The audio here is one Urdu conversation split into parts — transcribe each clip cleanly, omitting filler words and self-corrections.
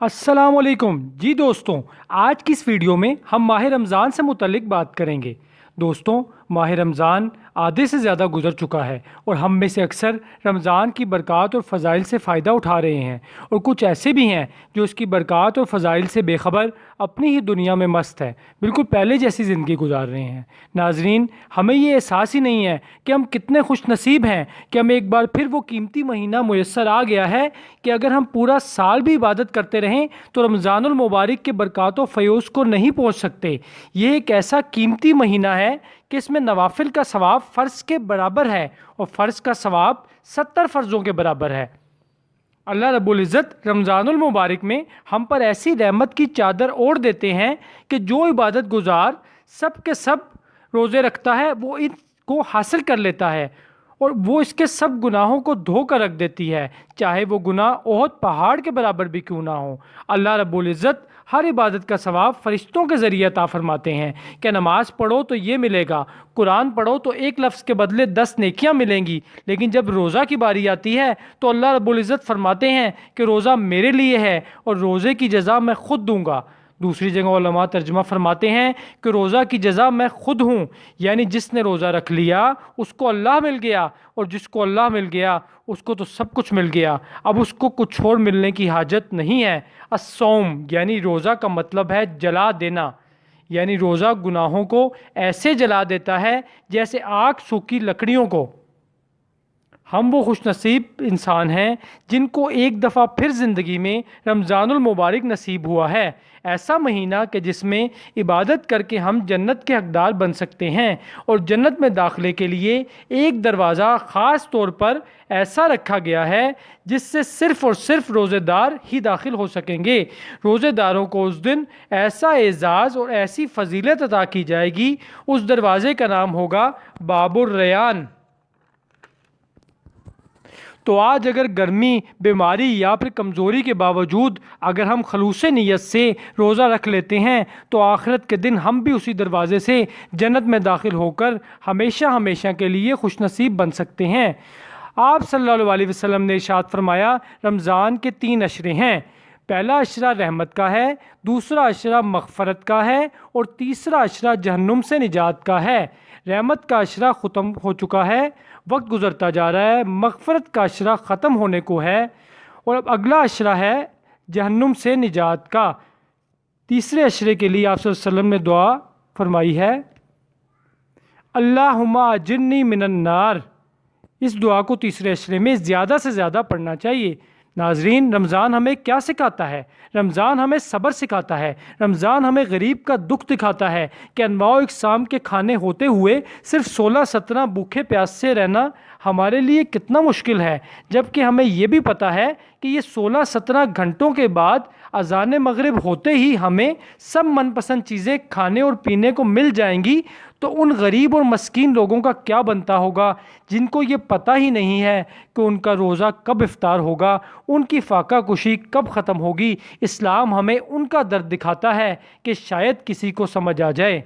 السلام علیکم جی دوستوں، آج کی اس ویڈیو میں ہم ماہ رمضان سے متعلق بات کریں گے۔ دوستوں، ماہ رمضان آدھے سے زیادہ گزر چکا ہے اور ہم میں سے اکثر رمضان کی برکات اور فضائل سے فائدہ اٹھا رہے ہیں، اور کچھ ایسے بھی ہیں جو اس کی برکات اور فضائل سے بے خبر اپنی ہی دنیا میں مست ہے، بالکل پہلے جیسی زندگی گزار رہے ہیں۔ ناظرین، ہمیں یہ احساس ہی نہیں ہے کہ ہم کتنے خوش نصیب ہیں کہ ہمیں ایک بار پھر وہ قیمتی مہینہ میسر آ گیا ہے کہ اگر ہم پورا سال بھی عبادت کرتے رہیں تو رمضان المبارک کے برکات و فیوز کو نہیں پہنچ سکتے۔ یہ ایک ایسا قیمتی مہینہ ہے کہ اس میں نوافل کا ثواب فرض کے برابر ہے اور فرض کا ثواب 70 فرضوں کے برابر ہے۔ اللہ رب العزت رمضان المبارک میں ہم پر ایسی رحمت کی چادر اوڑھ دیتے ہیں کہ جو عبادت گزار سب کے سب روزے رکھتا ہے وہ ان کو حاصل کر لیتا ہے، اور وہ اس کے سب گناہوں کو دھو کر رکھ دیتی ہے، چاہے وہ گناہ احد پہاڑ کے برابر بھی کیوں نہ ہو۔ اللہ رب العزت ہر عبادت کا ثواب فرشتوں کے ذریعے عطا فرماتے ہیں کہ نماز پڑھو تو یہ ملے گا، قرآن پڑھو تو ایک لفظ کے بدلے 10 نیکیاں ملیں گی، لیکن جب روزہ کی باری آتی ہے تو اللہ رب العزت فرماتے ہیں کہ روزہ میرے لیے ہے اور روزے کی جزا میں خود دوں گا۔ دوسری جگہ علماء ترجمہ فرماتے ہیں کہ روزہ کی جزا میں خود ہوں، یعنی جس نے روزہ رکھ لیا اس کو اللہ مل گیا، اور جس کو اللہ مل گیا اس کو تو سب کچھ مل گیا، اب اس کو کچھ اور ملنے کی حاجت نہیں ہے۔ الصوم یعنی روزہ کا مطلب ہے جلا دینا، یعنی روزہ گناہوں کو ایسے جلا دیتا ہے جیسے آگ سوکھی لکڑیوں کو۔ ہم وہ خوش نصیب انسان ہیں جن کو ایک دفعہ پھر زندگی میں رمضان المبارک نصیب ہوا ہے، ایسا مہینہ کہ جس میں عبادت کر کے ہم جنت کے حقدار بن سکتے ہیں، اور جنت میں داخلے کے لیے ایک دروازہ خاص طور پر ایسا رکھا گیا ہے جس سے صرف اور صرف روزے دار ہی داخل ہو سکیں گے۔ روزے داروں کو اس دن ایسا اعزاز اور ایسی فضیلت عطا کی جائے گی، اس دروازے کا نام ہوگا باب الریان۔ تو آج اگر گرمی، بیماری یا پھر کمزوری کے باوجود اگر ہم خلوص نیت سے روزہ رکھ لیتے ہیں تو آخرت کے دن ہم بھی اسی دروازے سے جنت میں داخل ہو کر ہمیشہ ہمیشہ کے لیے خوش نصیب بن سکتے ہیں۔ آپ صلی اللہ علیہ وسلم نے ارشاد فرمایا، رمضان کے 3 عشرے ہیں۔ پہلا عشرہ رحمت کا ہے، دوسرا عشرہ مغفرت کا ہے، اور تیسرا عشرہ جہنم سے نجات کا ہے۔ رحمت کا عشرہ ختم ہو چکا ہے، وقت گزرتا جا رہا ہے، مغفرت کا عشرہ ختم ہونے کو ہے، اور اب اگلا عشرہ ہے جہنم سے نجات کا۔ تیسرے عشرے کے لیے آپ صلی اللہ علیہ وسلم نے دعا فرمائی ہے، اللہم اجرنی من النار۔ اس دعا کو تیسرے عشرے میں زیادہ سے زیادہ پڑھنا چاہیے۔ ناظرین، رمضان ہمیں کیا سکھاتا ہے؟ رمضان ہمیں صبر سکھاتا ہے۔ رمضان ہمیں غریب کا دکھ دکھاتا ہے کہ انواع و اقسام کے کھانے ہوتے ہوئے صرف 16-17 بھوکے پیاس سے رہنا ہمارے لیے کتنا مشکل ہے، جبکہ ہمیں یہ بھی پتہ ہے کہ یہ 16-17 گھنٹوں کے بعد اذان مغرب ہوتے ہی ہمیں سب من پسند چیزیں کھانے اور پینے کو مل جائیں گی، تو ان غریب اور مسکین لوگوں کا کیا بنتا ہوگا جن کو یہ پتہ ہی نہیں ہے کہ ان کا روزہ کب افطار ہوگا، ان کی فاقہ کشی کب ختم ہوگی۔ اسلام ہمیں ان کا درد دکھاتا ہے کہ شاید کسی کو سمجھ آ جائے۔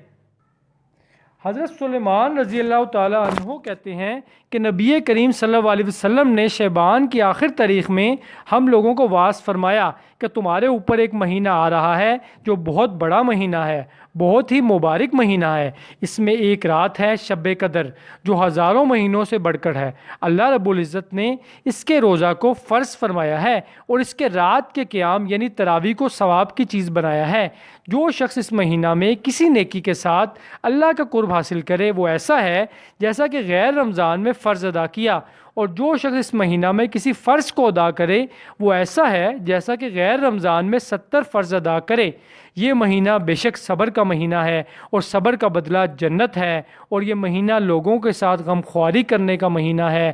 حضرت سلیمان رضی اللہ تعالیٰ عنہ کہتے ہیں کہ نبی کریم صلی اللہ علیہ وسلم نے شعبان کی آخر تاریخ میں ہم لوگوں کو واعظ فرمایا کہ تمہارے اوپر ایک مہینہ آ رہا ہے جو بہت بڑا مہینہ ہے، بہت ہی مبارک مہینہ ہے، اس میں ایک رات ہے شب قدر جو ہزاروں مہینوں سے بڑھ کر ہے۔ اللہ رب العزت نے اس کے روزہ کو فرض فرمایا ہے اور اس کے رات کے قیام یعنی تراویح کو ثواب کی چیز بنایا ہے۔ جو شخص اس مہینہ میں کسی نیکی کے ساتھ اللہ کا قرب حاصل کرے وہ ایسا ہے جیسا کہ غیر رمضان میں فرض ادا کیا، اور جو شخص اس مہینہ میں کسی فرض کو ادا کرے وہ ایسا ہے جیسا کہ غیر رمضان میں 70 فرض ادا کرے۔ یہ مہینہ بے شک صبر کا مہینہ ہے، اور صبر کا بدلہ جنت ہے، اور یہ مہینہ لوگوں کے ساتھ غمخواری کرنے کا مہینہ ہے۔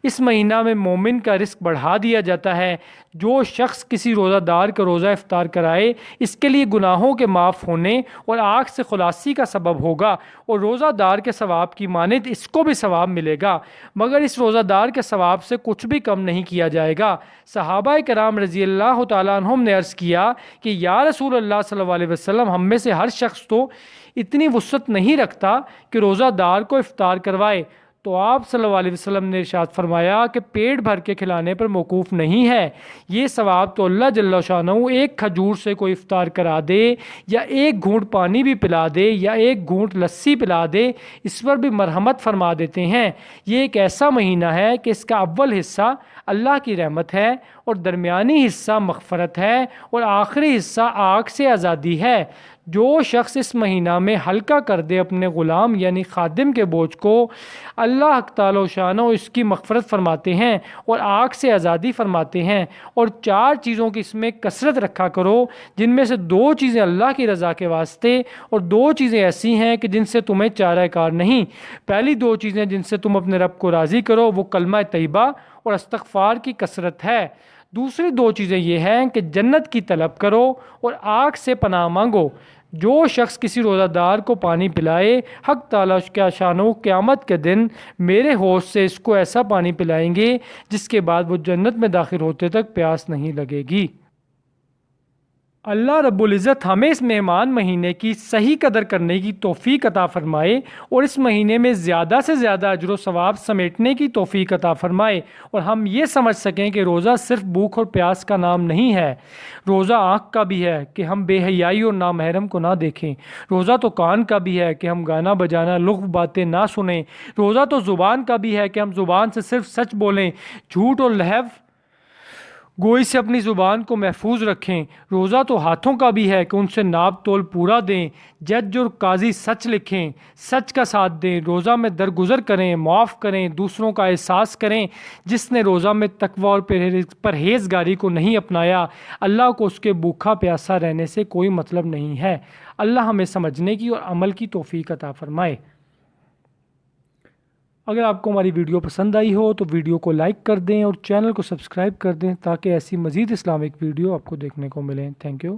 اس مہینہ میں مومن کا رزق بڑھا دیا جاتا ہے۔ جو شخص کسی روزہ دار کا روزہ افطار کرائے اس کے لیے گناہوں کے معاف ہونے اور آگ سے خلاصی کا سبب ہوگا، اور روزہ دار کے ثواب کی مانند اس کو بھی ثواب ملے گا، مگر اس روزہ دار کے ثواب سے کچھ بھی کم نہیں کیا جائے گا۔ صحابہ کرام رضی اللہ تعالیٰ عنہم نے عرض کیا کہ یا رسول اللہ صلی اللہ علیہ وسلم، ہم میں سے ہر شخص تو اتنی وسعت نہیں رکھتا کہ روزہ دار کو افطار کروائے، تو آپ صلی اللہ علیہ وسلم نے ارشاد فرمایا کہ پیٹ بھر کے کھلانے پر موقوف نہیں ہے، یہ ثواب تو اللہ جل شانہ ایک کھجور سے کوئی افطار کرا دے یا ایک گھونٹ پانی بھی پلا دے یا ایک گھونٹ لسی پلا دے، اس پر بھی مرحمت فرما دیتے ہیں۔ یہ ایک ایسا مہینہ ہے کہ اس کا اول حصہ اللہ کی رحمت ہے اور درمیانی حصہ مغفرت ہے اور آخری حصہ آگ سے آزادی ہے۔ جو شخص اس مہینہ میں ہلکا کر دے اپنے غلام یعنی خادم کے بوجھ کو، اللہ تعالی و شانہ اس کی مغفرت فرماتے ہیں اور آگ سے آزادی فرماتے ہیں۔ اور 4 چیزوں کی اس میں کثرت رکھا کرو، جن میں سے 2 چیزیں اللہ کی رضا کے واسطے اور 2 چیزیں ایسی ہیں کہ جن سے تمہیں چارہ کار نہیں۔ پہلی 2 چیزیں جن سے تم اپنے رب کو راضی کرو وہ کلمہ طیبہ اور استغفار کی کثرت ہے۔ دوسری 2 چیزیں یہ ہیں کہ جنت کی طلب کرو اور آگ سے پناہ مانگو۔ جو شخص کسی روزہ دار کو پانی پلائے، حق تعالیٰ کیا شانو قیامت کے دن میرے ہوش سے اس کو ایسا پانی پلائیں گے جس کے بعد وہ جنت میں داخل ہوتے تک پیاس نہیں لگے گی۔ اللہ رب العزت ہمیں اس مہمان مہینے کی صحیح قدر کرنے کی توفیق عطا فرمائے اور اس مہینے میں زیادہ سے زیادہ اجر و ثواب سمیٹنے کی توفیق عطا فرمائے، اور ہم یہ سمجھ سکیں کہ روزہ صرف بھوک اور پیاس کا نام نہیں ہے، روزہ آنکھ کا بھی ہے کہ ہم بے حیائی اور نامحرم کو نہ دیکھیں، روزہ تو کان کا بھی ہے کہ ہم گانا بجانا لغو باتیں نہ سنیں، روزہ تو زبان کا بھی ہے کہ ہم زبان سے صرف سچ بولیں، جھوٹ اور لہو گوئی سے اپنی زبان کو محفوظ رکھیں، روزہ تو ہاتھوں کا بھی ہے کہ ان سے ناپ تول پورا دیں، جج اور قاضی سچ لکھیں، سچ کا ساتھ دیں، روزہ میں درگزر کریں، معاف کریں، دوسروں کا احساس کریں۔ جس نے روزہ میں تقوی اور پرہیزگاری کو نہیں اپنایا، اللہ کو اس کے بھوکا پیاسا رہنے سے کوئی مطلب نہیں ہے۔ اللہ ہمیں سمجھنے کی اور عمل کی توفیق عطا فرمائے۔ اگر آپ کو ہماری ویڈیو پسند آئی ہو تو ویڈیو کو لائک کر دیں اور چینل کو سبسکرائب کر دیں تاکہ ایسی مزید اسلامک ویڈیو آپ کو دیکھنے کو ملیں۔ Thank you.